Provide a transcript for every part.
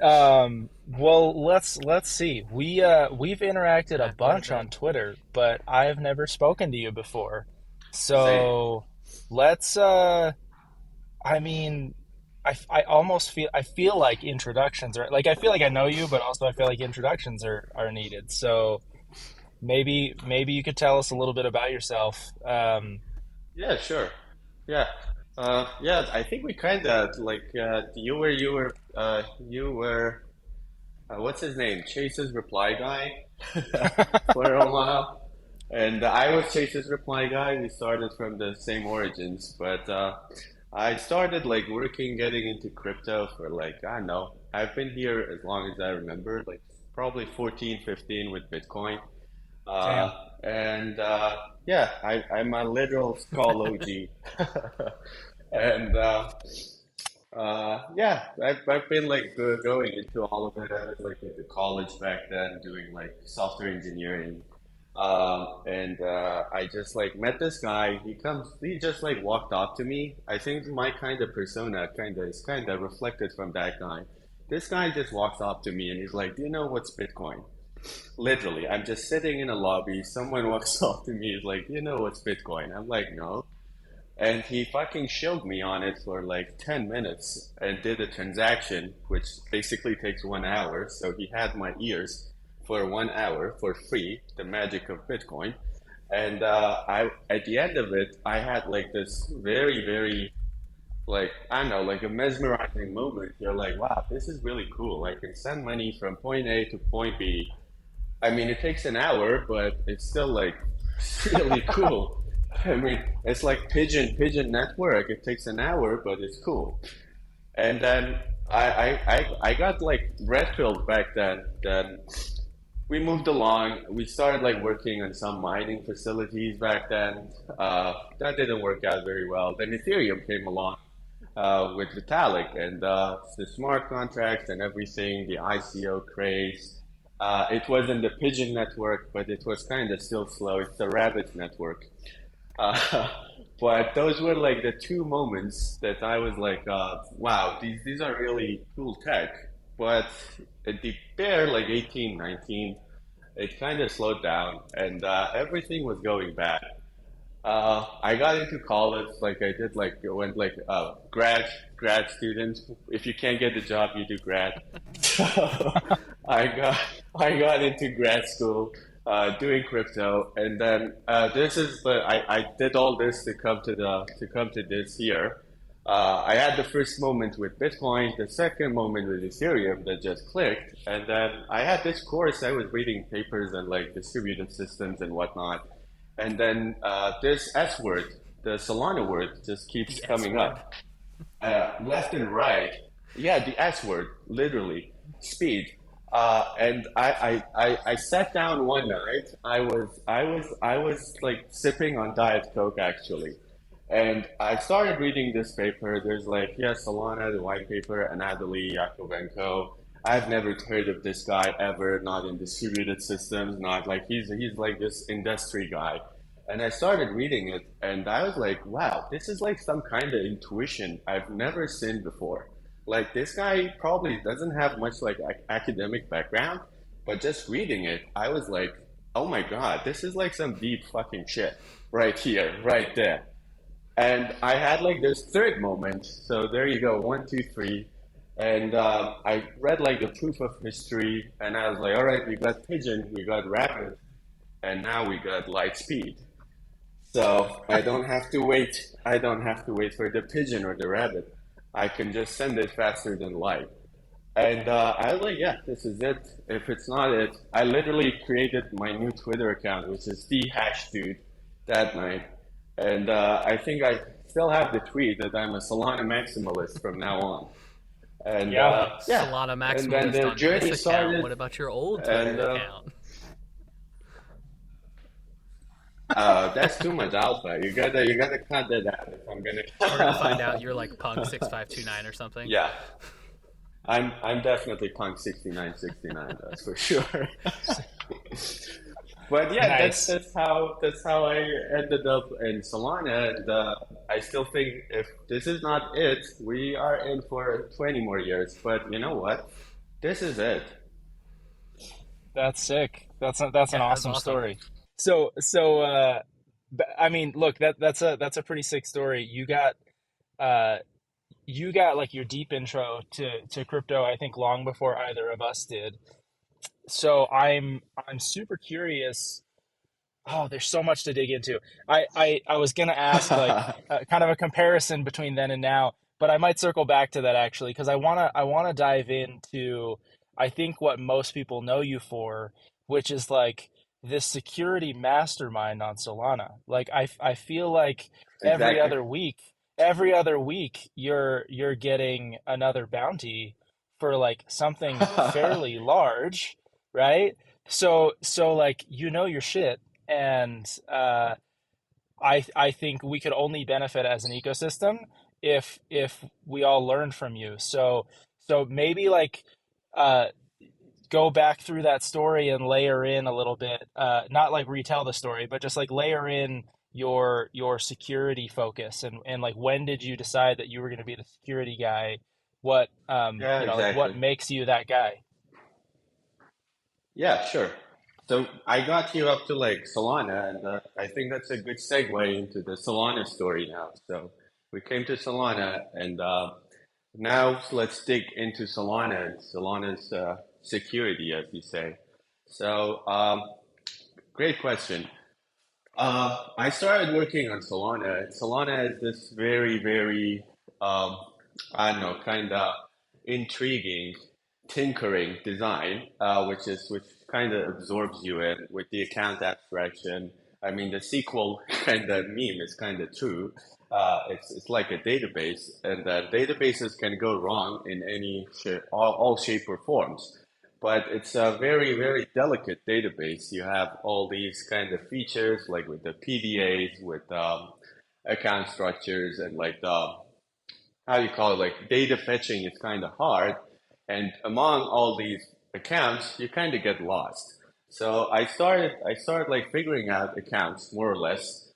Well, let's see. We've interacted a Yeah, go ahead, bunch go ahead. on Twitter, but I've never spoken to you before. Same. So let's I mean, I almost feel like introductions are like I feel like I know you, but also I feel like introductions are needed. So maybe you could tell us a little bit about yourself. Yeah, sure. Yeah. Yeah, I think we kind of like you were what's his name? Chase's reply guy for a while. And I was Chase's reply guy. We started from the same origins, but I started like working, getting into crypto for like, I don't know. I've been here as long as I remember, like probably 14, 15 with Bitcoin. Uh, Damn. and yeah, I'm a literal skull OG. And yeah, I've been like going into all of it. I was like into college back then, doing like software engineering. And I just like met this guy. He just like walked up to me. I think my kind of persona kind of reflected from that guy. This guy just walks up to me and he's like, "Do you know what's Bitcoin?" Literally, I'm just sitting in a lobby. Someone walks up to me, is like, "You know what's Bitcoin?" I'm like, "No." And he fucking showed me on it for like 10 minutes and did a transaction, which basically takes 1 hour. So he had my ears for 1 hour for free, the magic of Bitcoin. And at the end of it, I had like this very, very, like, I don't know, like a mesmerizing moment. You're like, wow, this is really cool. I can send money from point A to point B. I mean, it takes an hour, but it's still like really cool. I mean, it's like pigeon network. It takes an hour, but it's cool. And then I got like red pilled back then. Then we moved along. We started like working on some mining facilities back then. That didn't work out very well. Then Ethereum came along with Vitalik and the smart contracts and everything, the ICO craze. It wasn't the Pigeon network, but it was kind of still slow. It's the Rabbit network. Uh, but those were like the two moments that I was like, wow, these are really cool tech. But at the pair, like 18, 19, it kind of slowed down and everything was going bad. I got into college, like I did, like went like grad student. If you can't get the job, you do grad. So I got I got into grad school, doing crypto, and then this is the I did all this to come to this here. I had the first moment with Bitcoin, the second moment with Ethereum that just clicked, and then I had this course. I was reading papers and like distributed systems and whatnot. And then this S word, the Solana word, just keeps The S coming word. up, left and right. Yeah, the S word, literally, speed. And I sat down one night. I was like sipping on Diet Coke actually, and I started reading this paper. There's like, yeah, Solana, the white paper, Anatoly Yakovenko. I've never heard of this guy ever, not in distributed systems, not like he's like this industry guy. And I started reading it, and I was like, wow, this is like some kind of intuition I've never seen before. Like this guy probably doesn't have much like academic background, but just reading it, I was like, oh my God, this is like some deep fucking shit right here, right there. And I had like this third moment. So there you go, one, two, three. And I read like the proof of history, and I was like, all right, we got pigeon, we got rabbit, and now we got light speed. So I don't have to wait. I don't have to wait for the pigeon or the rabbit. I can just send it faster than light. And I was like, yeah, this is it. If it's not it, I literally created my new Twitter account, which is the hash dude that night. And I think I still have the tweet that I'm a Solana maximalist from now on. And Yeah. yeah, Solana and then maximalist the on this journey account. started. What about your old Twitter And account? that's too much alpha. You gotta cut that out if I'm We're gonna find out gonna. you're like Punk 6529 or something. Yeah, I'm definitely punk 6969. That's for sure. But yeah, that's Nice. that's how I ended up in Solana, and I still think if this is not it, we are in for 20 more years. But you know what? this is it. That's sick. That's an Yeah, that's awesome awesome. story. I mean, look, that's a pretty sick story. Uh, you got like your deep intro to crypto, I think, long before either of us did. So I'm super curious. Oh, there's so much to dig into. I was gonna ask like kind of a comparison between then and now, but I might circle back to that actually because I wanna dive into I think what most people know you for, which is like this security mastermind on Solana. Like I feel like Exactly. every other week you're getting another bounty for like something fairly large, right? So like you know your shit and I think we could only benefit as an ecosystem if we all learn from you. So maybe like uh, go back through that story and layer in a little bit, not like retell the story, but just like layer in your security focus and like when did you decide that you were going to be the security guy? What Yeah, like what exactly. makes you that guy? Yeah, sure. So I got you up to like Solana, and I think that's a good segue into the Solana story now. So we came to Solana, and now let's dig into Solana and Solana's security, as you say. So, great question. I started working on Solana. Solana is this very, um, I don't know, kind of intriguing, tinkering design, which kind of absorbs you in with the account abstraction. I mean, the SQL kind of meme is kind of true. It's like a database, and databases can go wrong in any shape, all shape or forms. But it's a very delicate database. You have all these kind of features, like with the PDAs, with account structures, and like the how you call it, like data fetching is kind of hard. And among all these accounts, you kind of get lost. So I started like figuring out accounts more or less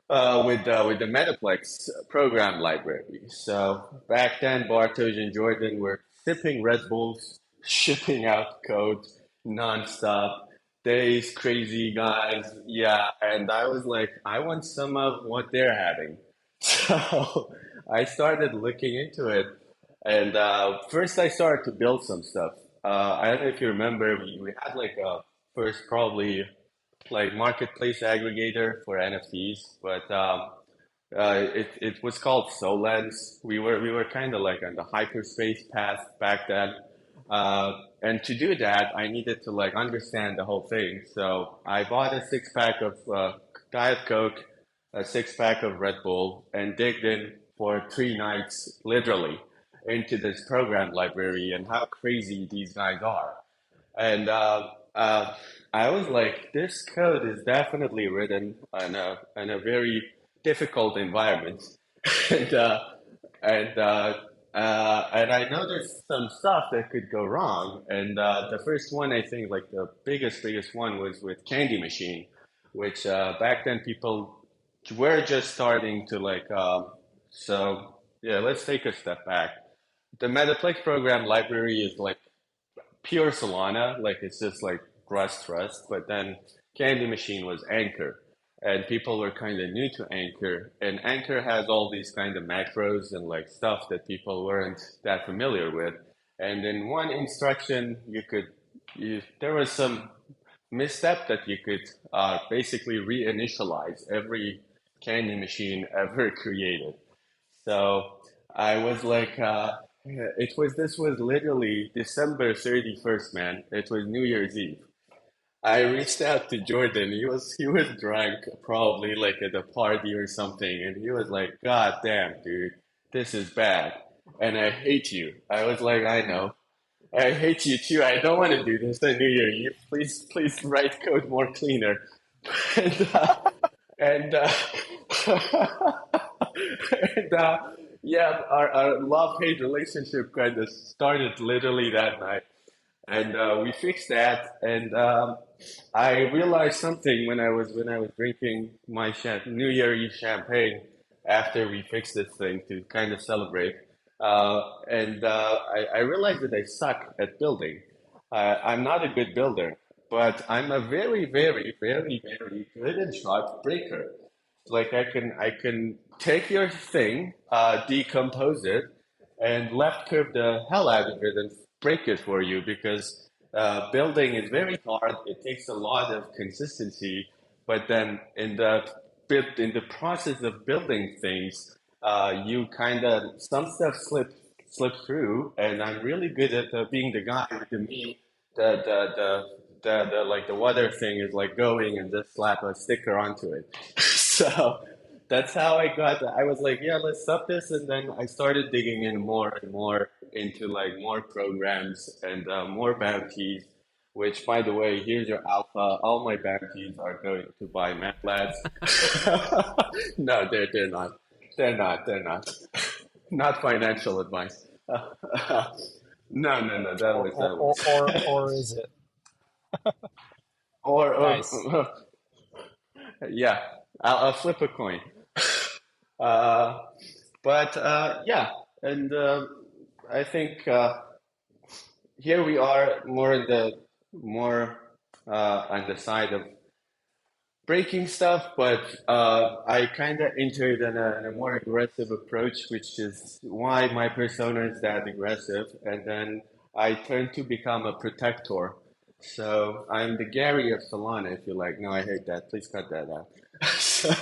with the Metaplex program library. So back then, Bartosz and Jordan were sipping Red Bulls, shipping out code nonstop. Days, crazy guys, yeah. And I was like, I want some of what they're having. So I started looking into it, and first I started to build some stuff. I don't know if you remember, we had like a first probably like marketplace aggregator for NFTs, but it was called Solens. We were kind of like on the hyperspace path back then, and to do that, I needed to like understand the whole thing. So I bought a 6 pack of Diet Coke, a 6 pack of Red Bull, and digged in for 3 nights, literally, into this program library and how crazy these guys are. And I was like, this code is definitely written in a very difficult environment, and and I know there's some stuff that could go wrong. And the first one, I think, like the biggest one was with Candy Machine, which back then people were just starting to like. So yeah, let's take a step back. The Metaplex program library is like pure Solana, like it's just like Rust. But then Candy Machine was Anchor, and people were kind of new to Anchor, and Anchor has all these kind of macros and like stuff that people weren't that familiar with. And in one instruction, there was some misstep that you could basically reinitialize every Candy Machine ever created. So I was like, this was literally December 31st, man. It was New Year's Eve. I reached out to Jordan. He was drunk, probably like at a party or something, and he was like, "God damn, dude, this is bad, and I hate you." I was like, "I know, I hate you too. I don't want to do this on New Year. You please write code more cleaner." And and and yeah, our love-hate relationship kind of started literally that night, and we fixed that. And I realized something when I was drinking my New Year Eve champagne after we fixed this thing to kind of celebrate. I realized that I suck at building. I'm not a good builder, but I'm a very, very, very, very good and sharp breaker. Like I can take your thing, decompose it, and left curve the hell out of it and break it for you because building is very hard. It takes a lot of consistency, but then in the process of building things, you kind of some stuff slip through, and I'm really good at being the guy with the meme. The like the water thing is like going and just slap a sticker onto it. So that's how I got. I was like, yeah, let's stop this, and then I started digging in more and more into like more programs and more bounties. Which, by the way, here's your alpha. All my bounties are going to buy MATLabs. No, they're not. They're not. They're not. Not financial advice. No, no, no. That or was or that or or, was. or is it? Or Nice. yeah, I'll flip a coin. Uh, but yeah, and I think here we are more on the side of breaking stuff, but I kind of entered in a more aggressive approach, which is why my persona is that aggressive. And then I turned to become a protector. So I'm the Gary of Solana, if you like. No, I hate that. Please cut that out. So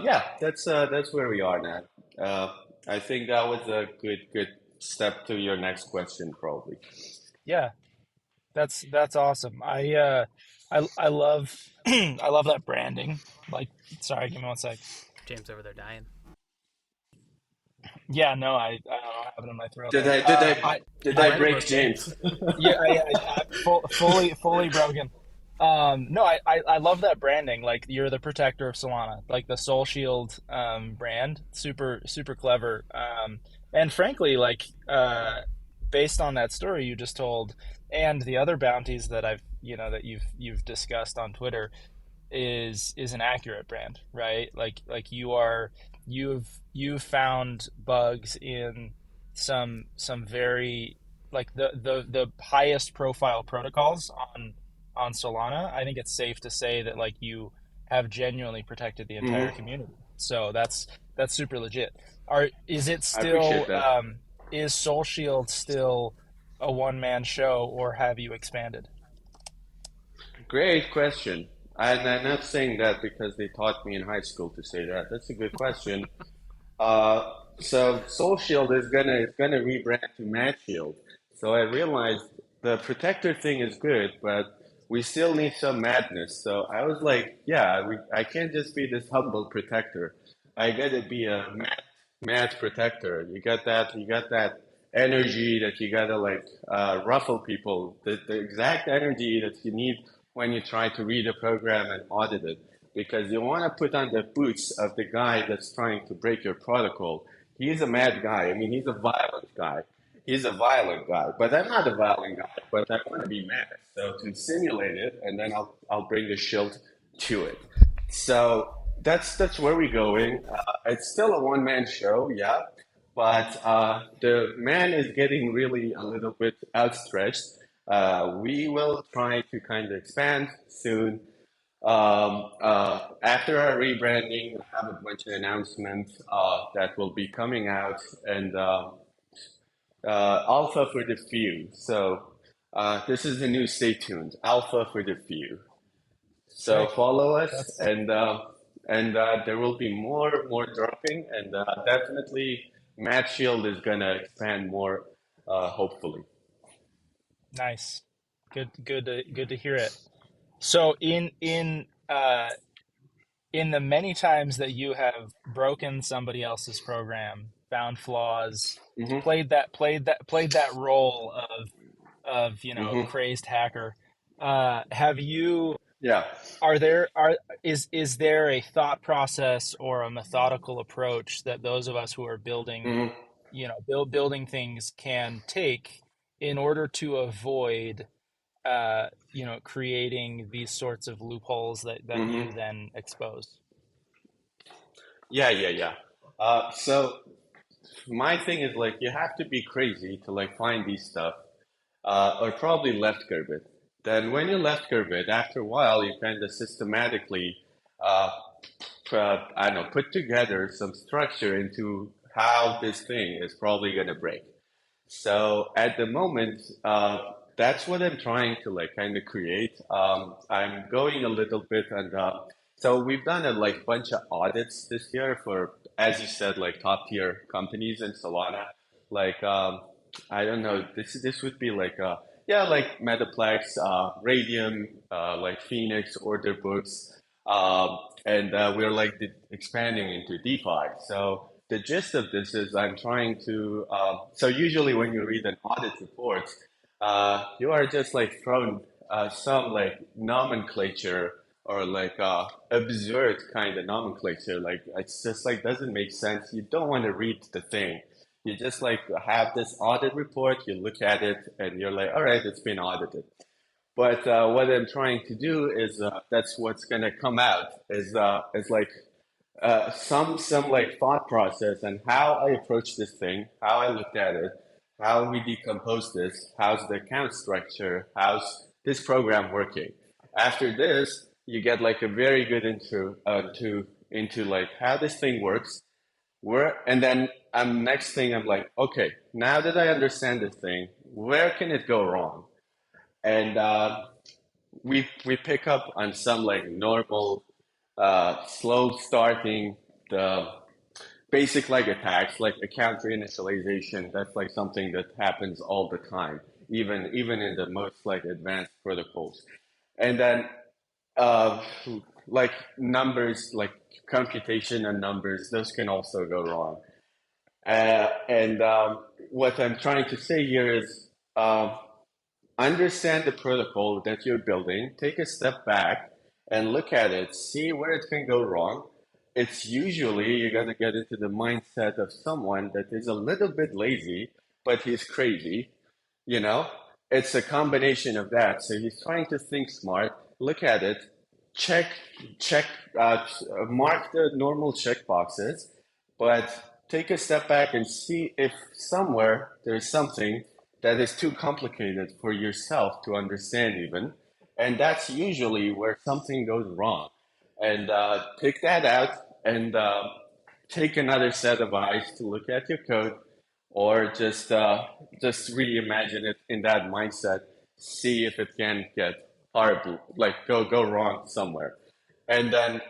yeah, that's where we are now. Uh, I think that was a good step to your next question, probably. Yeah, that's awesome. I love I love that branding. Like, sorry, give me one sec. James over there dying. Yeah, no, I don't know what happened in my throat Did there. I did I I did You I might have I break broke James? James. Yeah, fully broken. No, I love that branding. Like, you're the protector of Solana, like the Soul Shield brand. Super clever. And frankly, like, based on that story you just told, and the other bounties that that you've discussed on Twitter, is an accurate brand, right? Like you've found bugs in some very, like, the highest profile protocols on Solana. I think it's safe to say that, like, you have genuinely protected the entire Hmm. community. So that's super legit. Are is it I appreciate still that. is Soul Shield still a one man show, or have you expanded? Great question. And I'm not saying that because they taught me in high school to say that. That's a good question. So Soul Shield is gonna rebrand to MadShield. So I realized the protector thing is good, but we still need some madness. So I was like, yeah, I can't just be this humble protector. I gotta be a mad protector. You got that energy that you gotta like ruffle people. The exact energy that you need when you try to read a program and audit it because you want to put on the boots of the guy that's trying to break your protocol. He's a mad guy. I mean, he's a violent guy. He's a violent guy, but I'm not a violent guy. But I want to be mad. So to simulate it, and then I'll bring the shield to it. So that's where we're going. It's still a one man show, yeah, but the man is getting really a little bit outstretched. We will try to kind of expand soon. After our rebranding, we have a bunch of announcements that will be coming out, and alpha for the few. So this is the new stay tuned. Alpha for the few. So Sick. follow us, That's and there will be more dropping, and definitely Matt Shield is gonna expand more, hopefully. nice. Good to hear it. So in the many times that you have broken somebody else's program, found flaws, Hmm. played that role of Hmm. crazed hacker, have you Yeah. are there are is there a thought process or a methodical approach that those of us who are building, Hmm. building things can take in order to avoid creating these sorts of loopholes that Hmm. you then expose? Yeah, yeah, yeah. So my thing is like you have to be crazy to like find these stuff, or probably left curve it. Then when you left curve it, after a while, you kind of systematically, uh, I don't know, put together some structure into how this thing is probably going to break. So at the moment, that's what I'm trying to like kind of create. I'm going a little bit, and so we've done a like bunch of audits this year for, as you said, like top tier companies in Solana. Like I don't know, this would be like yeah, like Metaplex, Radium, like Phoenix, Order Books, and we're like expanding into DeFi. So the gist of this is I'm trying to. So usually when you read an audit report, you are just like thrown some like nomenclature or like absurd kind of nomenclature. Like it's just like doesn't make sense. You don't want to read the thing. You just like have this audit report. You look at it and you're like, all right, it's been audited. But what I'm trying to do is that's what's gonna come out is like some like thought process and how I approach this thing, how I looked at it, how we decompose this, how's the account structure, how's this program working. After this, you get like a very good intro into like how this thing works, where, and then next thing I'm like, okay, now that I understand this thing, where can it go wrong? And we pick up on some like normal slow starting the basic like attacks like account reinitialization. That's like something that happens all the time, even in the most like advanced protocols. And then uh, like numbers, like computation and numbers, those can also go wrong. And what I'm trying to say here is understand the protocol that you're building, take a step back and look at it, see where it can go wrong. It's usually you got to get into the mindset of someone that is a little bit lazy, but he's crazy, you know? It's a combination of that. So he's trying to think smart, look at it, check, check, mark the normal check boxes, but take a step back and see if somewhere there's something that is too complicated for yourself to understand even. And that's usually where something goes wrong. And pick that out and take another set of eyes to look at your code, or just reimagine it in that mindset. See if it can get horrible, like go wrong somewhere. And then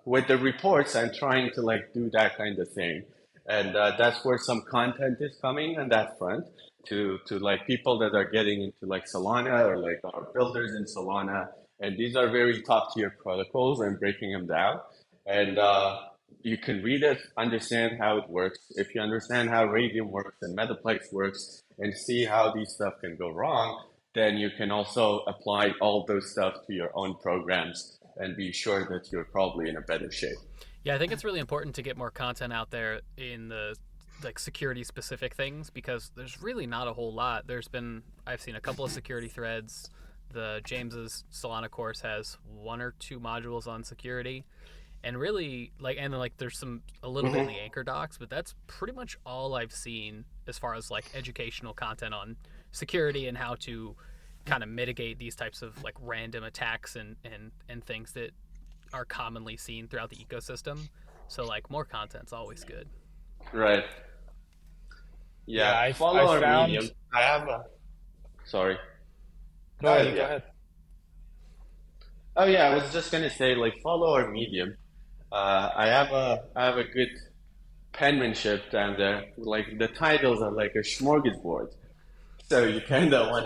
with the reports, I'm trying to like do that kind of thing, and that's where some content is coming on that front to like people that are getting into like Solana or like our builders in Solana, and these are very top tier protocols. I'm breaking them down, and you can read it, understand how it works. If you understand how Radium works and Metaplex works, and see how these stuff can go wrong, then you can also apply all those stuff to your own programs and be sure that you're probably in a better shape. Yeah, I think it's really important to get more content out there in the like security specific things, because there's really not a whole lot. I've seen a couple of security threads. The James's Solana course has one or two modules on security, and really and then like there's a little bit in the anchor docs, but that's pretty much all I've seen as far as like educational content on security and how to kind of mitigate these types of like random attacks and things that are commonly seen throughout the ecosystem. So like more content's always good. Right. Yeah, Yeah. I Follow our found. medium. I have a. Sorry. Go ahead. Go Yeah. ahead. Oh yeah, I was just gonna say like follow our medium. I have a good penmanship down there. Like the titles are like a smorgasbord. So you kind of want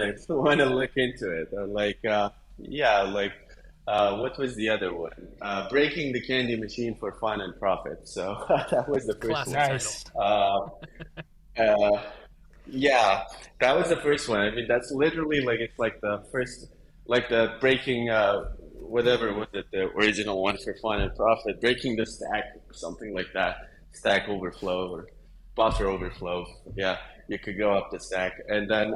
to look into it. Or like yeah, like what was the other one? Breaking the candy machine for fun and profit. So that was the first Classic one. title. Nice. Uh, uh, yeah, that was the first one. I mean, that's literally like it's like the first, like the breaking whatever was it, the original one for fun and profit, breaking the stack or something like that, stack overflow or buffer overflow. Yeah, you could go up the stack, and then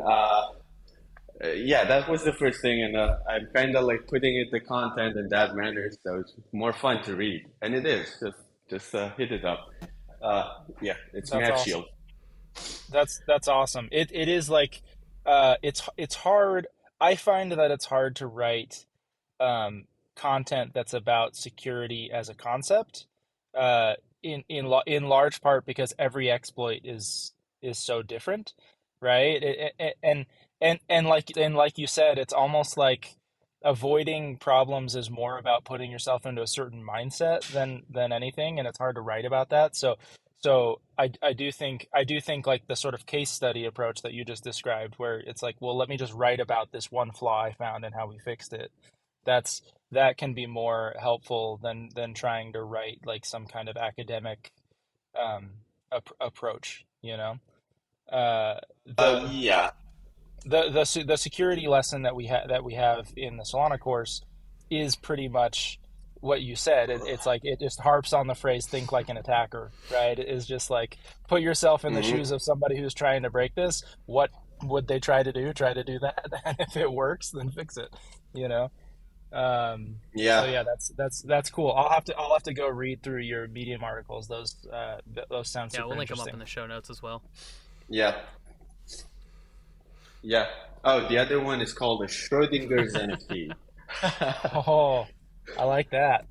yeah, that was the first thing, and I'm kind of like putting it the content in that manner, so it's more fun to read, and it is just hit it up. Yeah, it's That's awesome. MadShield. That's awesome. It is like it's hard. I find that it's hard to write um, content that's about security as a concept, in large part because every exploit is so different, right? And like you said, it's almost like avoiding problems is more about putting yourself into a certain mindset than anything, and it's hard to write about that. So I do think like the sort of case study approach that you just described, where it's like, well, let me just write about this one flaw I found and how we fixed it. That's that can be more helpful than trying to write like some kind of academic approach, you know. Uh, the Yeah. the security lesson that we have in the Solana course is pretty much what you said. It's like it just harps on the phrase "think like an attacker," right? It is just like put yourself in the shoes Hmm. of somebody who's trying to break this. What would they try to do? Try to do that, and if it works, then fix it. You know. So Yeah. yeah, that's cool. I'll have to go read through your Medium articles. Those sound Yeah, super we'll link them up in interesting. the show notes as well. Yeah. Yeah. Oh, the other one is called the Schrodinger's NFT. Oh, I like that.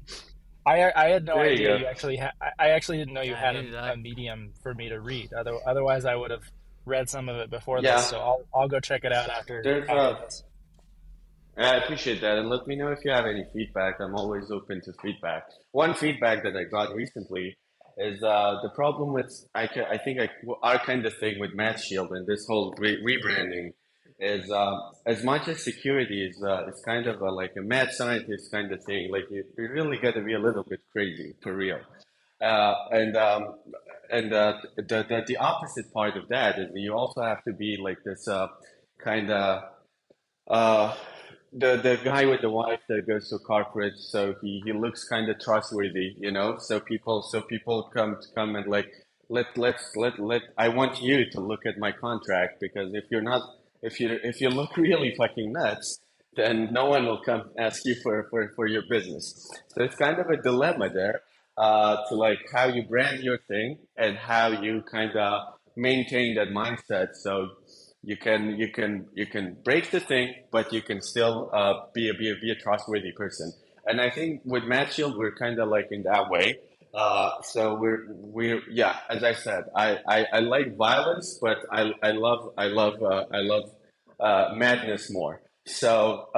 I had no There you idea go. you actually had. I actually didn't know you Yeah, had neither did a I. Medium for me to read. Otherwise, I would have read some of it before this. Yeah. So I'll go check it out after There's after this. I appreciate that, and let me know if you have any feedback. I'm always open to feedback. One feedback that I got recently is the problem with I think our kind of thing with MadShield and this whole rebranding is as much as security is it's kind of like a mad scientist kind of thing. Like you really got to be a little bit crazy for real. Uh, and um, and the opposite part of that is you also have to be like this kind of uh, the guy with the wife that goes to corporate, so he looks kind of trustworthy, you know. So people come and like let I want you to look at my contract because if you're not if you look really fucking nuts, then no one will come ask you for your business. So it's kind of a dilemma there, to like how you brand your thing and how you kind of maintain that mindset. So you can break the thing, but you can still be a trustworthy person. And I think with MadShield, we're kind of like in that way. So we're yeah. As I said, I like violence, but I love madness more. So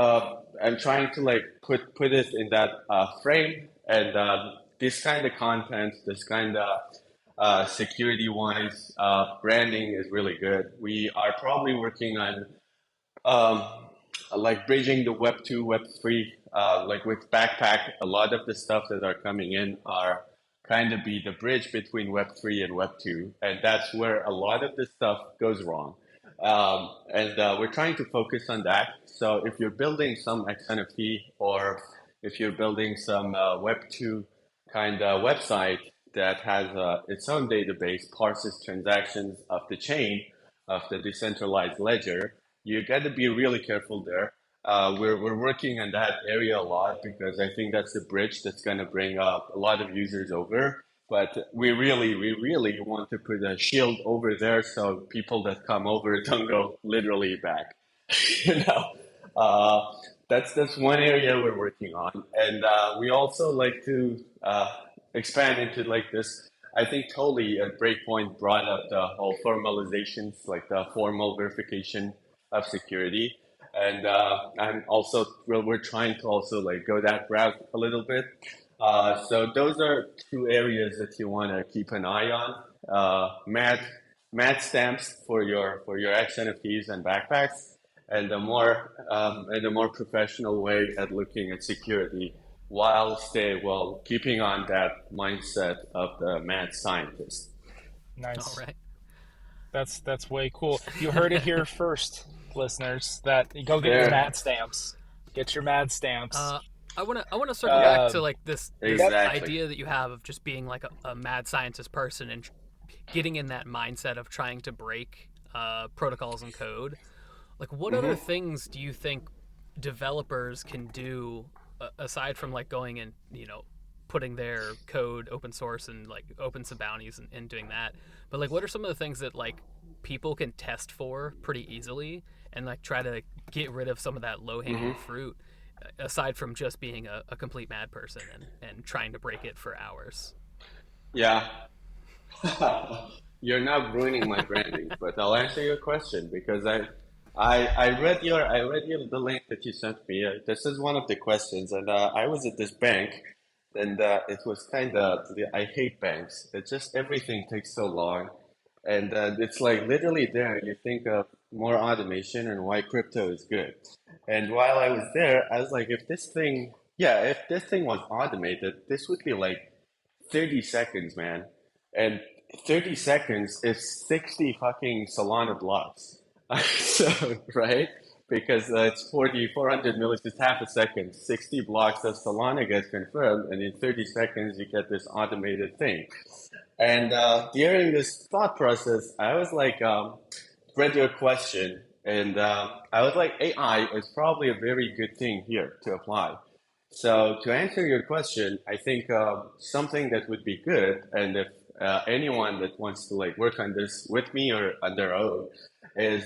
I'm trying to like put it in that frame, and this kind of content, this kind of security wise, branding is really good. We are probably working on um, like bridging the Web 2, Web 3, like with Backpack. A lot of the stuff that are coming in are kind of be the bridge between Web 3 and Web 2. And that's where a lot of the stuff goes wrong. And we're trying to focus on that. So if you're building some XNFT or if you're building some Web 2 kind of website that has its own database, parses transactions of the chain, of the decentralized ledger, you got to be really careful there. We're working on that area a lot because I think that's the bridge that's going to bring up a lot of users over. But we really want to put a shield over there so people that come over don't go literally back. you know, uh, that's one area we're working on, and we also like to expand into like this. I think totally at Breakpoint brought up the whole formalizations, like the formal verification of security. And I'm also we're trying to also like go that route a little bit. So those are two areas that you want to keep an eye on. Mat stamps for your XNFTs and backpacks, and the more professional way at looking at security while keeping on that mindset of the mad scientist. All Nice. right. That's way cool. You heard it here first, listeners. That go get your There, mad stamps. Get your mad stamps. Uh, I want to circle yeah, back to Um, like this yep. exactly. idea that you have of just being like a mad scientist person and getting in that mindset of trying to break protocols and code. Like, what other Hmm. things do you think developers can do aside from like going and putting their code open source and like open some bounties and doing that. But like, what are some of the things that like people can test for pretty easily and like try to get rid of some of that low hanging Hmm. fruit, aside from just being a complete mad person and trying to break it for hours? Yeah. You're now ruining my branding, but I'll answer your question because I read your the link that you sent me. This is one of the questions, and I was at this bank, and it was kind of I hate banks. It just everything takes so long, and it's like literally there you think of more automation and why crypto is good. And while I was there, I was like, if this thing was automated, this would be like 30 seconds, man. And 30 seconds is 60 fucking Solana blocks. So, right? Because it's 400 millis, it's half a second. 60 blocks of Solana gets confirmed, and in 30 seconds, you get this automated thing. And during this thought process, I was like, read your question, and I was like, AI is probably a very good thing here to apply. So to answer your question, I think something that would be good, and if anyone that wants to like work on this with me or on their own, is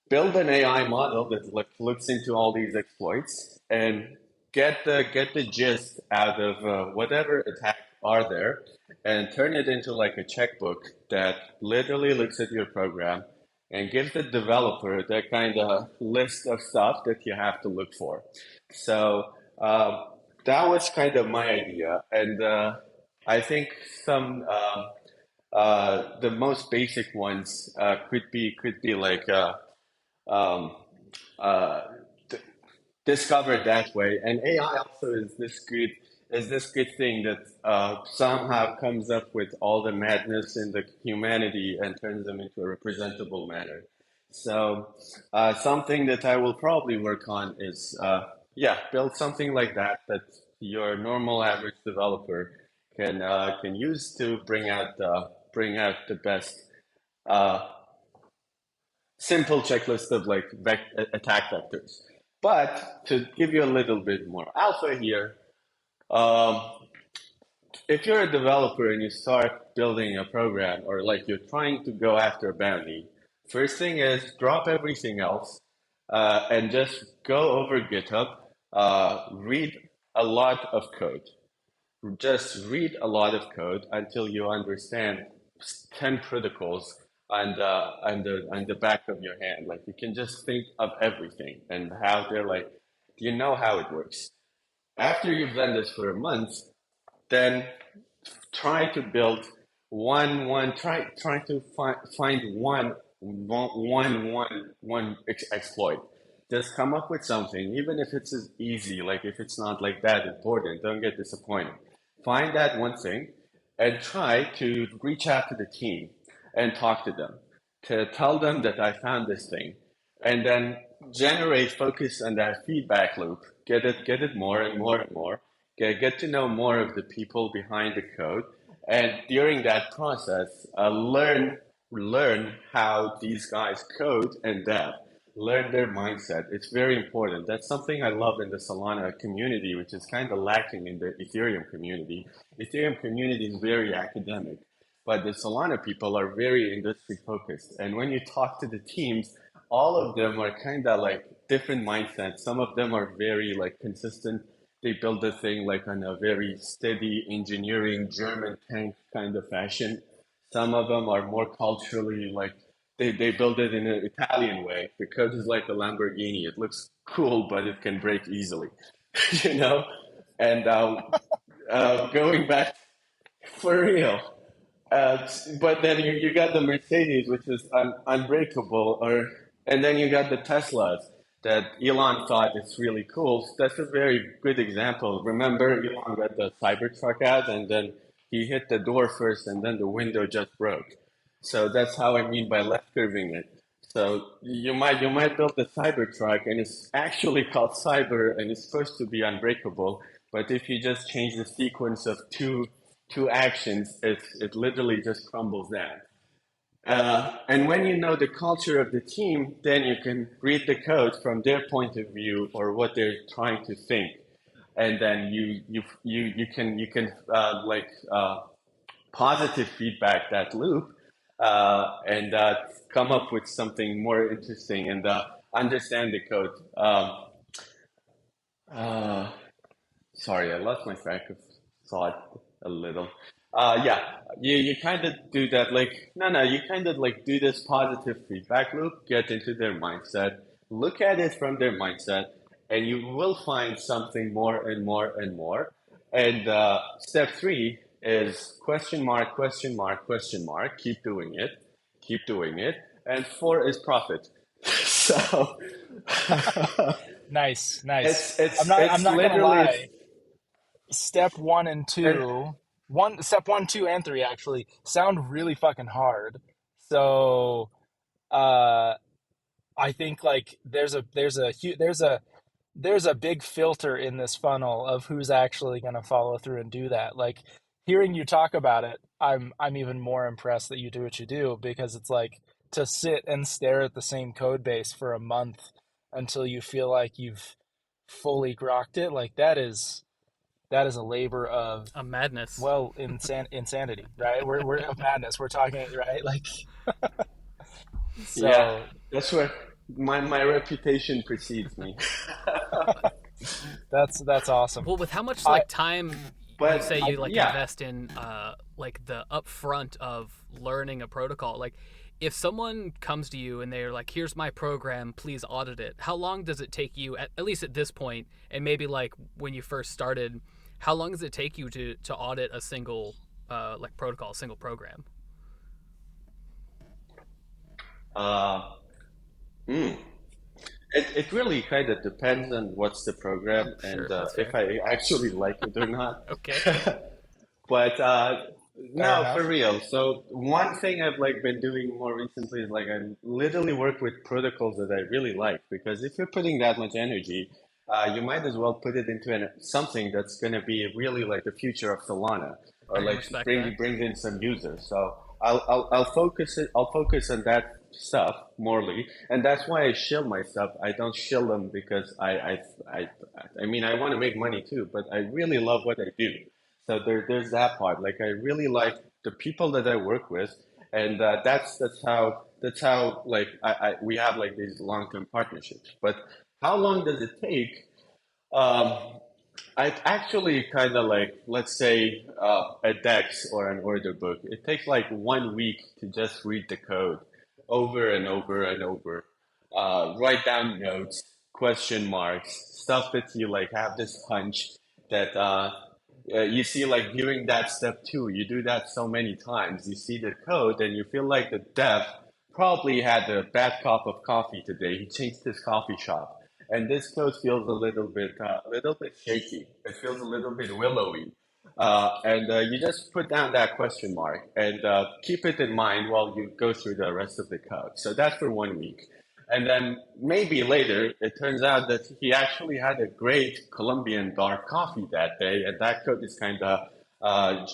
build an AI model that looks into all these exploits and get the gist out of whatever attacks are there, and turn it into like a checkbook that literally looks at your program and gives the developer that kind of list of stuff that you have to look for. So that was kind of my idea, and I think some the most basic ones could be like um, uh, discovered that way. And AI also is this good thing that somehow comes up with all the madness in the humanity and turns them into a representable manner. So something that I will probably work on is build something like that your normal average developer can use to bring out the best uh, simple checklist of like attack vectors. But to give you a little bit more alpha here, um, if you're a developer and you start building a program or like you're trying to go after a bounty, first thing is drop everything else and just go over GitHub, read a lot of code. Just read a lot of code until you understand 10 protocols on the back of your hand. Like you can just think of everything and how they're like, you know how it works. After you've done this for a month, then try to build try to find one exploit. Just come up with something, even if it's as easy, like if it's not like that important, don't get disappointed. Find that one thing and try to reach out to the team and talk to them, to tell them that I found this thing, and then generate focus on that feedback loop. Get it more and more and more. Get to know more of the people behind the code, and during that process, learn how these guys code and dev. Learn their mindset. It's very important. That's something I love in the Solana community, which is kind of lacking in the Ethereum community. Ethereum community is very academic, but the Solana people are very industry focused. And when you talk to the teams, all of them are kind of like different mindsets. Some of them are very like consistent. They build the thing like on a very steady engineering German tank kind of fashion. Some of them are more culturally like they build it in an Italian way because it's like a Lamborghini. It looks cool, but it can break easily, you know. And going back for real, uh, but then you got the Mercedes, which is unbreakable, and then you got the Teslas that Elon thought is really cool. So that's a very good example. Remember, Elon got the Cybertruck out, and then he hit the door first, and then the window just broke. So that's how I mean by left curving it. So you might build the Cybertruck, and it's actually called Cyber, and it's supposed to be unbreakable. But if you just change the sequence of two actions, it literally just crumbles down. And when you know the culture of the team, then you can read the code from their point of view or what they're trying to think. and then you can positive feedback that loop, and come up with something more interesting and understand the code. Uh, Sorry, I lost my track of thought a little. Yeah, you kind of do that, like, no, you kind of like do this positive feedback loop, get into their mindset, look at it from their mindset, and you will find something more and more and more. And step three is question mark, question mark, question mark. Keep doing it. And four is profit. So Nice, nice. I'm it's not gonna literally lie. Step one and and two, step one, two, and three actually sound really fucking hard. So, uh, I think like there's a big filter in this funnel of who's actually going to follow through and do that. Like hearing you talk about it, I'm even more impressed that you do what you do, because it's like to sit and stare at the same code base for a month until you feel like you've fully grokked it. Like that is a labor of, A madness. well, insanity, right? We're of madness. We're talking, right? Like, yeah, so that's where my reputation precedes me. that's awesome. Well, with how much I like time you say But you like yeah, invest in like the upfront of learning a protocol, like if someone comes to you and they're like, "Here's my program, please audit it." How long does it take you, at least at this point, and maybe like when you first started, how long does it take you to audit a single like protocol, a single program? uh, mm, it really kind of depends on what's the program and Sure, that's if fair. I actually like it or not. Okay. But Fair no, for enough. real. So one thing I've like been doing more recently is like I literally work with protocols that I really like, because if you're putting that much energy, you might as well put it into something that's going to be really like the future of Solana, or I can like respect that. bring in some users. So I'll focus on that stuff morely, and that's why I shill my stuff. I don't shill them because I I mean I want to make money too, but I really love what I do. So there's that part. Like I really like the people that I work with, and that's how like we have like these long-term partnerships. But how long does it take? Um, I actually kind of like, let's say, a DEX or an order book. It takes like 1 week to just read the code over and over and over. Write down notes, question marks, stuff that you like have this hunch that you see like during that step two. You do that so many times. You see the code and you feel like the dev probably had a bad cup of coffee today. He changed his coffee shop, and this code feels a little bit shaky. It feels a little bit willowy, and you just put down that question mark and keep it in mind while you go through the rest of the code. So that's for 1 week. And then maybe later, it turns out that he actually had a great Colombian dark coffee that day, and that code is kind of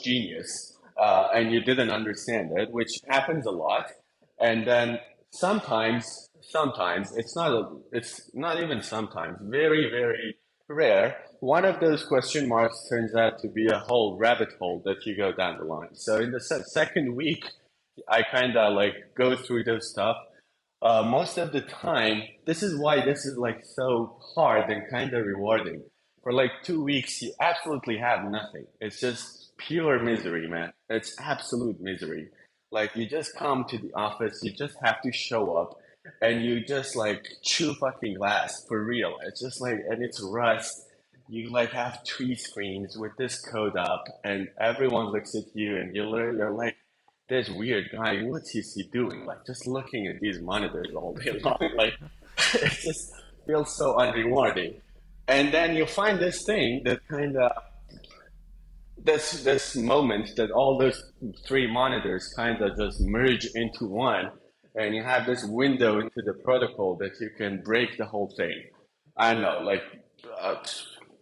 genius. And you didn't understand it, which happens a lot. And then sometimes it's not even sometimes, very, very rare. One of those question marks turns out to be a whole rabbit hole that you go down the line. So in the second week, I kind of like go through this stuff. Most of the time, this is why this is like so hard and kind of rewarding. For like 2 weeks, you absolutely have nothing. It's just pure misery, man. It's absolute misery. Like you just come to the office, you just have to show up, and you just like chew fucking glass for real. It's just like, and it's Rust. You like have three screens with this code up, and everyone looks at you, and you're like this weird guy. What's he doing? Like just looking at these monitors all day long. Like it just feels so unrewarding. And then you find this thing that kind of this moment that all those three monitors kind of just merge into one, and you have this window into the protocol that you can break the whole thing. I don't know, like uh,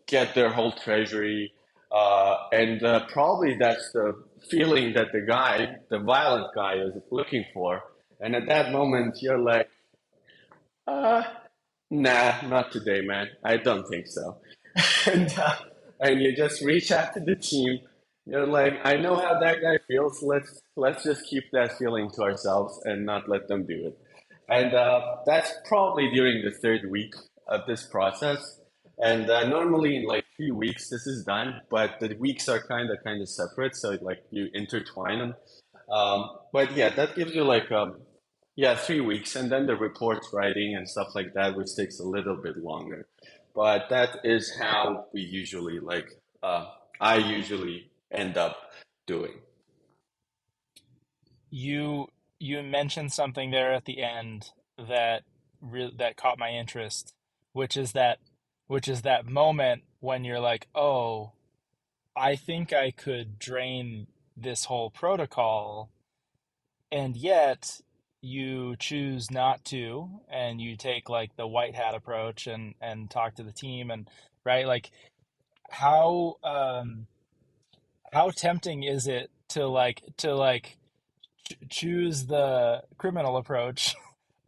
get their whole treasury, and probably that's the feeling that the violent guy, is looking for. And at that moment, you're like, uh, nah, not today, man. I don't think so. and and you just reach out to the team. You're like, I know how that guy feels. Let's just keep that feeling to ourselves and not let them do it. And that's probably during the third week of this process. And normally in like 3 weeks this is done, but the weeks are kind of separate, so like you intertwine them. But yeah, that gives you like yeah, 3 weeks, and then the reports writing and stuff like that, which takes a little bit longer. But that is how we usually I usually end up doing. You you mentioned something there at the end that that caught my interest, which is that moment when you're like, "Oh, I think I could drain this whole protocol," and yet you choose not to, and you take like the white hat approach and talk to the team, and right, like how how tempting is it to choose the criminal approach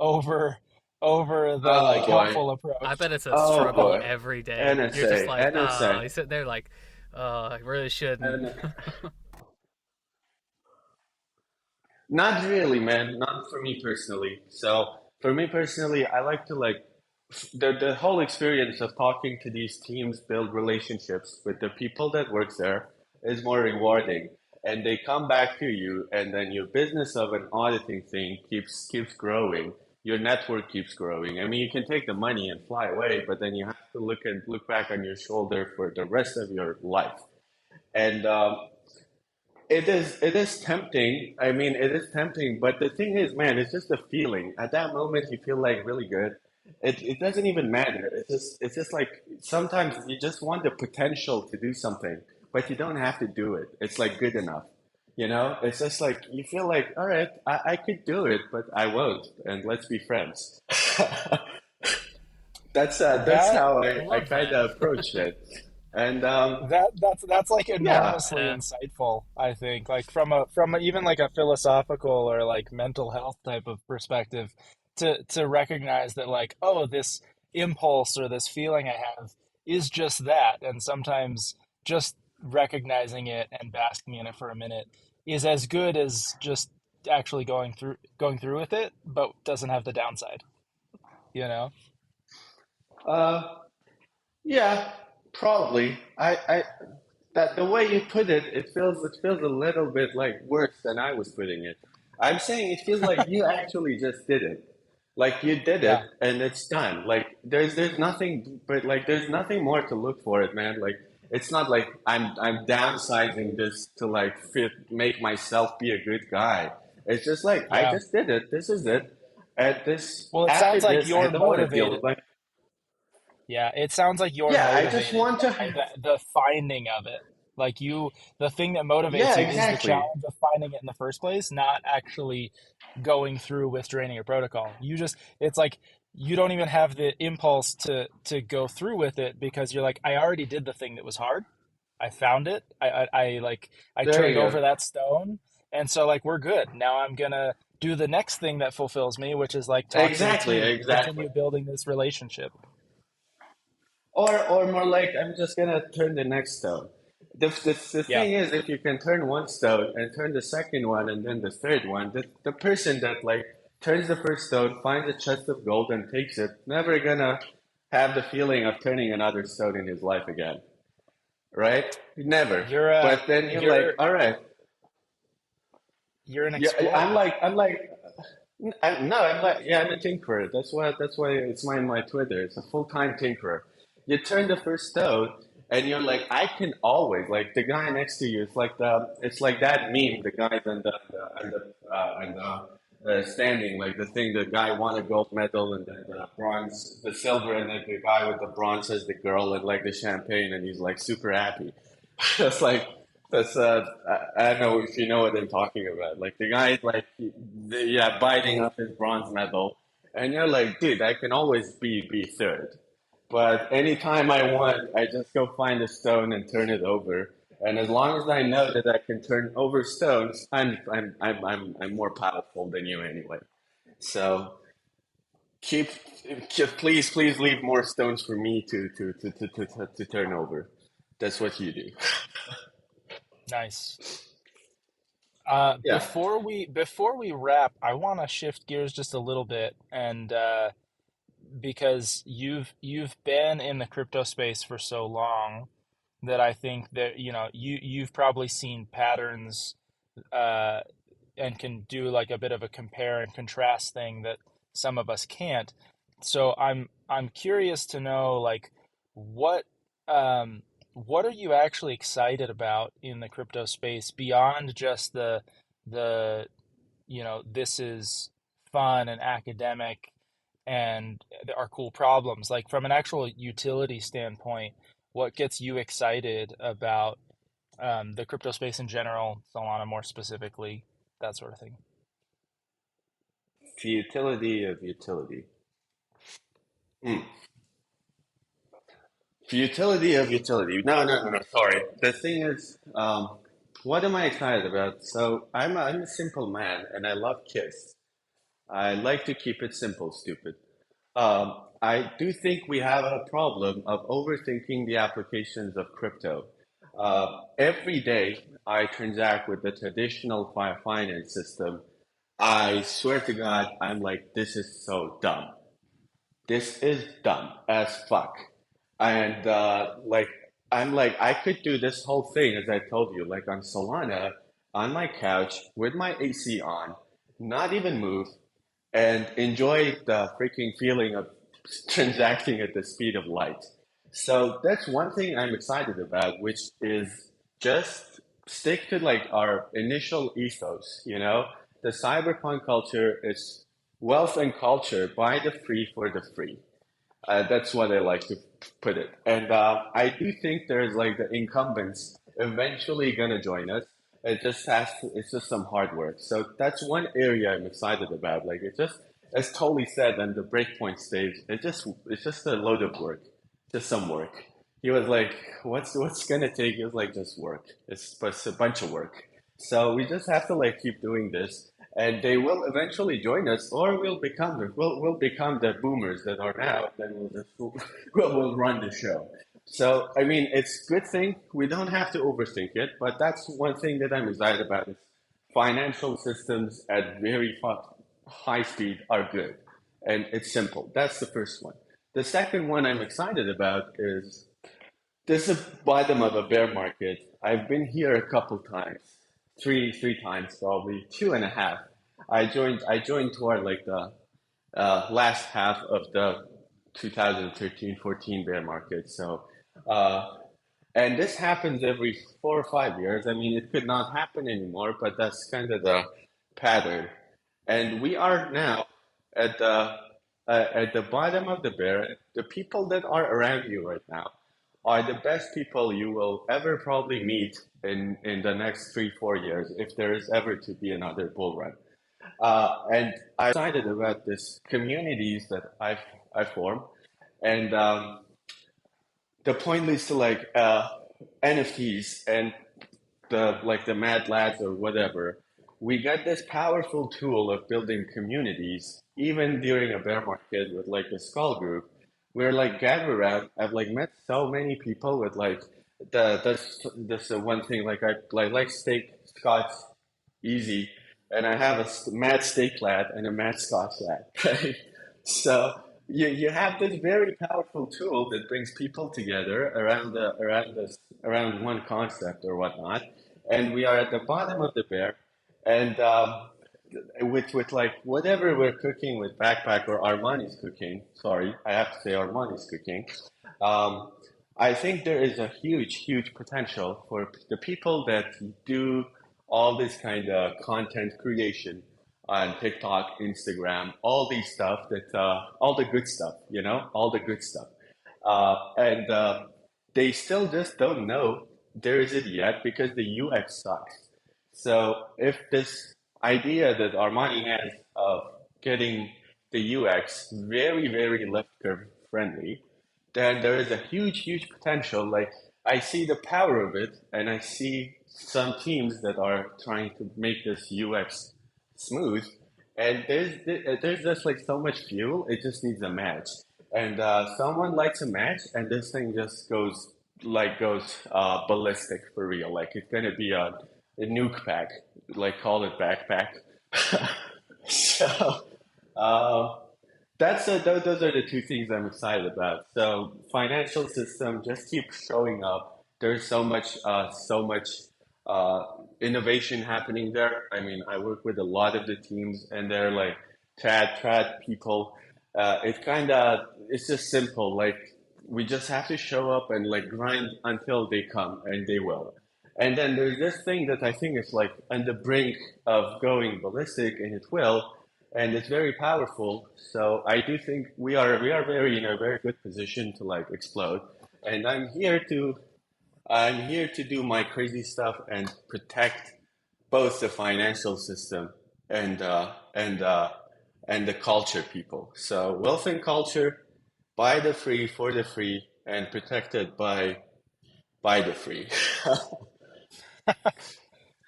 over the like Oh boy. helpful I approach? bet it's a Oh struggle boy. every day. You're just NSA, like, NSA, you sit there like, I really shouldn't. Not really, man. Not for me personally. So for me personally, I like to like the whole experience of talking to these teams, build relationships with the people that work there is more rewarding. And they come back to you, and then your business of an auditing thing keeps growing. Your network keeps growing. I mean, you can take the money and fly away, but then you have to look back on your shoulder for the rest of your life. And it is tempting. I mean, it is tempting, but the thing is, man, it's just a feeling. At that moment, you feel like really good. It doesn't even matter. It's just like sometimes you just want the potential to do something, but you don't have to do it. It's like good enough. It's just like you feel like, all right, I could do it, but I won't, and let's be friends. That's That how I I love kind that. of approached it. And that's like yeah, enormously insightful, I think, like from a, even like a philosophical or like mental health type of perspective, to recognize that like, oh, this impulse or this feeling I have is just that, and sometimes just recognizing it and basking in it for a minute is as good as just actually going through with it, but doesn't have the downside, you know? uh, yeah, probably. That the way you put it, it feels a little bit like worse than I was putting it. I'm saying it feels like you actually just did it. Like you did it Yeah, and it's done. Like there's nothing but like there's nothing more to look for it, man. Like it's not like I'm downsizing this to like make myself be a good guy. It's just like I yeah. just did it. This is it. At this Well, it after sounds like this, I you're don't want to deal with motivated. like Yeah, it sounds like you're yeah, I just motivated want by to the finding of it. Like you, the thing that motivates yeah, you is the exactly. challenge of finding it in the first place, not actually going through with draining a protocol. You just, it's like you don't even have the impulse to go through with it because you're like, I already did the thing that was hard. I found it. I There turned you over go. that stone, and so like we're good. Now I'm gonna do the next thing that fulfills me, which is like talk to the Exactly, team and exactly. continue building this relationship. Or more like I'm just gonna turn the next stone. The Yeah. thing is, if you can turn one stone and turn the second one and then the third one, the person that like turns the first stone, finds a chest of gold and takes it, never gonna have the feeling of turning another stone in his life again, right? Never. You're But then you're like, all right, you're an yeah, explorer. I'm like, no, I'm like, yeah, I'm a tinkerer. That's why it's my Twitter. It's a full-time tinkerer. You turn the first stone, and you're like, I can always like the guy next to you. It's like that meme. The guys and the standing like the thing. The guy won a gold medal, and then the bronze, the silver, and then the guy with the bronze has the girl and like the champagne, and he's like super happy. That's like that's I don't know if you know what I'm talking about. Like the guy is like yeah biting up his bronze medal, and you're like, dude, I can always be third. But anytime I want, I just go find a stone and turn it over. And as long as I know that I can turn over stones, I'm more powerful than you anyway. So keep, please leave more stones for me to turn over. That's what you do. Nice. Yeah. Before we wrap, I want to shift gears just a little bit, and because you've been in the crypto space for so long that I think that you've probably seen patterns, uh, and can do like a bit of a compare and contrast thing that some of us can't. So I'm curious to know, like, what what are you actually excited about in the crypto space beyond just the this is fun and academic and there are cool problems. Like from an actual utility standpoint, what gets you excited about the crypto space in general, Solana more specifically, that sort of thing? Futility of utility. Hmm. Futility of utility. No. Sorry. The thing is, what am I excited about? So I'm a simple man, and I love kids. I like to keep it simple, stupid. I do think we have a problem of overthinking the applications of crypto. Every day I transact with the traditional finance system. I swear to God, I'm like, this is so dumb. This is dumb as fuck. And I'm like, I could do this whole thing, as I told you, like on Solana, on my couch with my AC on, not even move, and enjoy the freaking feeling of transacting at the speed of light. So that's one thing I'm excited about, which is just stick to like our initial ethos, you know? The cyberpunk culture is wealth and culture, buy the free for the free. That's what I like to put it. And I do think there's like the incumbents eventually gonna join us. It's just some hard work. So that's one area I'm excited about. Like it just, as Tolly said on the breakpoint stage, it's just a load of work, just some work. He was like, what's gonna take? He was like, just work. It's a bunch of work. So we just have to like keep doing this, and they will eventually join us, or we'll become the boomers that are now. Then we'll just we'll run the show. So I mean, it's a good thing we don't have to overthink it, but that's one thing that I'm excited about is financial systems at very high speed are good, and it's simple. That's the first one. The second one I'm excited about is this is bottom of a bear market. I've been here a couple times, three times probably, two and a half. I joined toward like the last half of the 2013-14 bear market. So, uh, and this happens every 4 or 5 years. I mean, it could not happen anymore, but that's kind of the pattern. And we are now at the bottom of the bear. The people that are around you right now are the best people you will ever probably meet in the next 3 4 years if there is ever to be another bull run. And I'm excited about this communities that I form, and the point leads to like NFTs and the Mad Lads or whatever. We got this powerful tool of building communities, even during a bear market with like a skull group. We're like gathered around. I've like met so many people with like this one thing like I like steak Scots easy, and I have a mad steak lad and a mad Scots lad. Right? So you have this very powerful tool that brings people together around one concept or whatnot, and we are at the bottom of the bear, and with like whatever we're cooking with backpack or Armani's cooking. Sorry, I have to say Armani's cooking. Um, I think there is a huge potential for the people that do all this kind of content creation on TikTok, Instagram, all these stuff that all the good stuff, you know, all the good stuff, and they still just don't know there is it yet because the UX sucks. So if this idea that Armani has of getting the UX very left curve friendly, then there is a huge potential. Like I see the power of it, and I see some teams that are trying to make this UX smooth, and there's just like so much fuel. It just needs a match, and someone lights a match, and this thing just goes ballistic for real. Like it's gonna be a nuke pack, like call it backpack. So. Uh, those are the two things I'm excited about. So financial system just keep showing up. There's so much uh, innovation happening there. I mean, I work with a lot of the teams, and they're like trad people. It's just simple. Like we just have to show up and like grind until they come, and they will. And then there's this thing that I think is like on the brink of going ballistic, and it will, and it's very powerful. So I do think we are very in a very good position to like explode. And I'm here to do my crazy stuff and protect both the financial system and and the culture people. So wealth and culture, by the free, for the free, and protected by the free.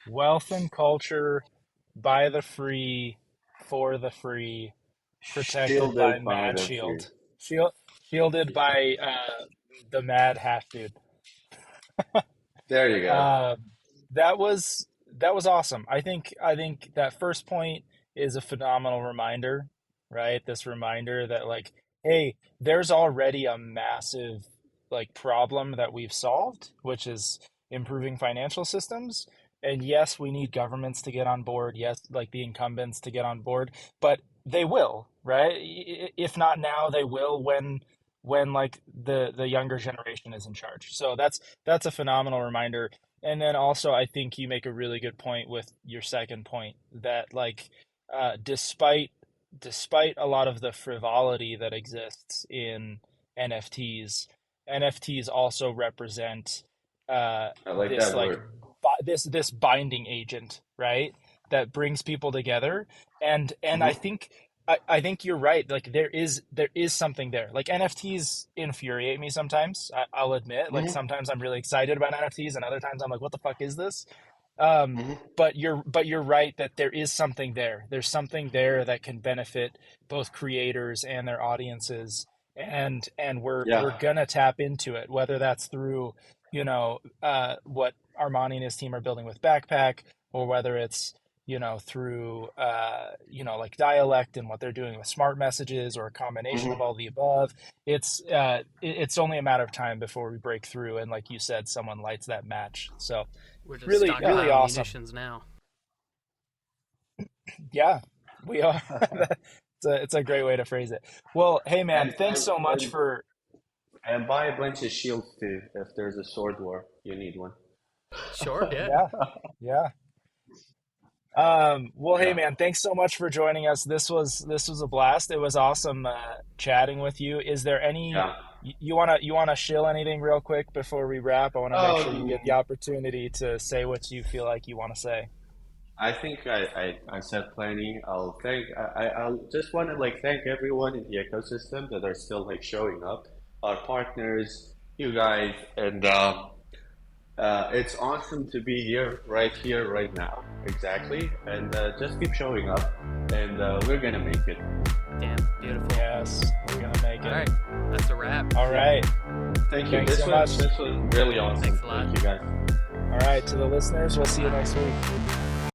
Wealth and culture, by the free, for the free, protected by Shielded by the free. MadShield. Shield, shielded by the Mad Half Dude. There you go. Uh, that was awesome. I think that first point is a phenomenal reminder, right? This reminder that like, hey, there's already a massive like problem that we've solved, which is improving financial systems. And yes, we need governments to get on board. Yes, like the incumbents to get on board, but they will, right? If not now, they will when like the younger generation is in charge. So that's a phenomenal reminder. And then also I think you make a really good point with your second point that like despite a lot of the frivolity that exists in NFTs, NFTs also represent I like this that like word. this binding agent, right? That brings people together. And I Hmm. think I think you're right. Like there is something there. Like NFTs infuriate me sometimes. I'll admit. Like Hmm. sometimes I'm really excited about NFTs, and other times I'm like, what the fuck is this? Um, Hmm. but you're right that there is something there. There's something there that can benefit both creators and their audiences, and we're Yeah. gonna tap into it, whether that's through what Armani and his team are building with Backpack, or whether it's through like Dialect and what they're doing with smart messages, or a combination of Hmm. all the above. It's only a matter of time before we break through, and like you said, someone lights that match. So We're just really, Yeah. really stockpiling awesome. munitions now. Yeah, we are. It's a great way to phrase it. Well, hey man, And thanks and so much and for and buy a bunch of shields too. If there's a sword war, you need one. Sure, yeah. yeah, yeah. Well, hey Yeah. man, thanks so much for joining us. This was a blast. It was awesome chatting with you. Is there any Yeah. you wanna shill anything real quick before we wrap? I want to make sure you get the Um, opportunity to say what you feel like you want to say. I think I said plenty. I'll just want to like thank everyone in the ecosystem that are still like showing up, our partners, you guys, and it's awesome to be here, right now. Exactly, and just keep showing up, and we're gonna make it. Damn, beautiful. Yes, we're gonna make All it. right, that's a wrap. All right. Thank you. Thanks This so was much. this was really awesome. Thanks a lot. Thank you guys. All right, to the listeners, we'll see you Bye. next week.